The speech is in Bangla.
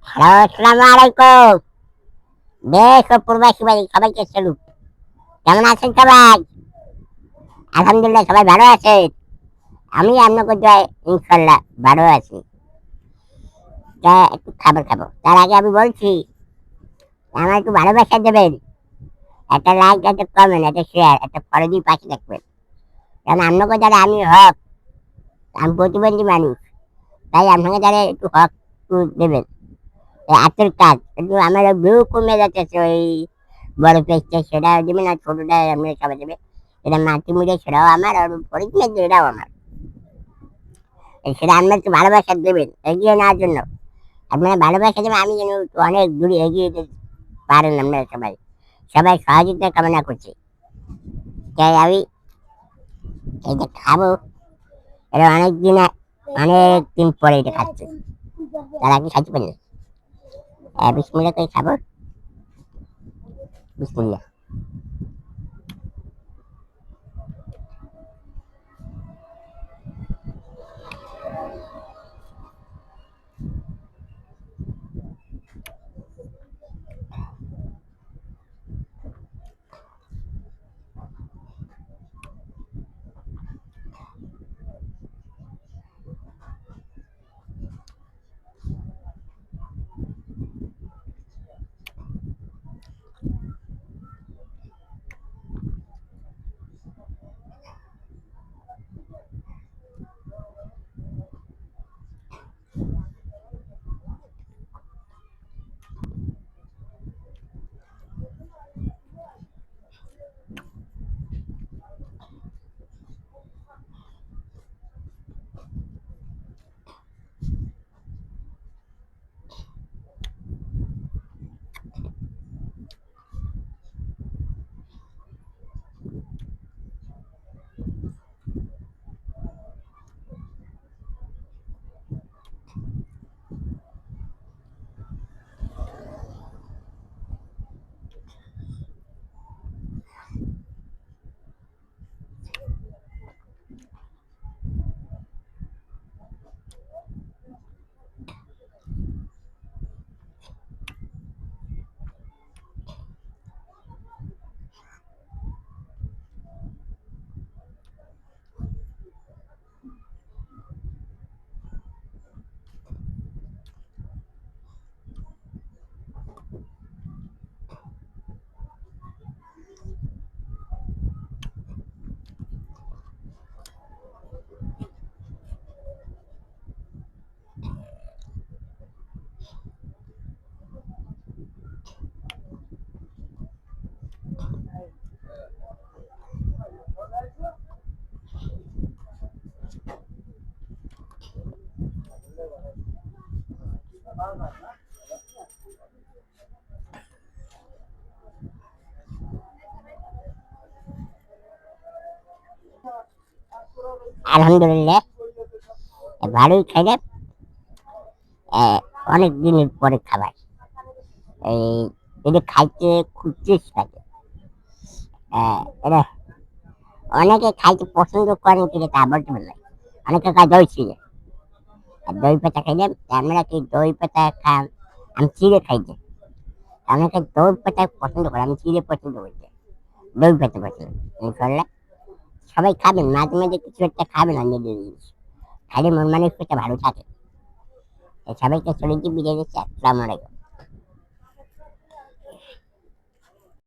হ্যালো, আসসালামু আলাইকুম। দেশ ও প্রবাসী ভাই সবাইকে স্যালুট। কেমন আছেন সবাই? আলহামদুলিল্লাহ সবাই ভালো আছেন। আমি আপনাকে দোয়ায় ইনশাল্লাহ ভালো আছি। তা একটু খাবার খাবো। তার আগে আমি বলছি, আমার একটু ভালোবাসা দেবেন। একটা লাইক, একটা কমেন্ট, একটা শেয়ার, একটা ফলো দিয়ে পাশে থাকবেন। কারণ আপনাকে দ্বারা আমি হক, আমি প্রতিবন্ধী মানুষ। তাই আপনাকে দ্বারা একটু হক একটু দেবেন। হাতের কাজ একটু আমার ভিউ কমে যাচ্ছে ওই বড় পেজটা সেটা দেবে না ছোটটা আপনি সবাই দেবে। এটা মাল্টিমিডিয়া সেটাও আমার আর অরিজিনাল এটাও আমার। সেটা আপনার একটু ভালোবাসা দেবেন এগিয়ে নেওয়ার জন্য। আপনারা ভালোবাসা দেবেন আমি যেন অনেক দূরে এগিয়ে যেতে পারেন আপনারা সবাই। সবাই সহযোগিতা কামনা করছি। তাই আমি এটা খাবো। এটা অনেক দিন পরে এটা খাচ্ছি। তার আগে খাইতে পারি না। বিসমিল্লাহ করে খাবো। বিসমিল্লাহ। আলহামদুলিল্লাহ ভালোই খাইলে অনেক দিনের পরে খাবার এই এটা খাইতে খুব টেস্ট লাগে। এটা অনেকে খাইতে পছন্দ করেন কিন্তু তা বলতে পারলে অনেকে খায় দই চিড়ে। আর দই পাতা খাইলে আমরা কি দই পাতা খান, আমি চিড়ে খাইতে অনেকে দই পাতা পছন্দ করে, আমি চিড়ে পছন্দ করতে দই পাতা পছন্দ। ইনশাল্লাহ সবাই খাবেন, মাঝে মাঝে কিছু একটা খাবেন অন্য জিনিস খাইলে মন মানসিকতা ভালো থাকে। সবাইকে চলে গিয়ে বিদায় দিচ্ছি। আসসালামু আলাইকুম।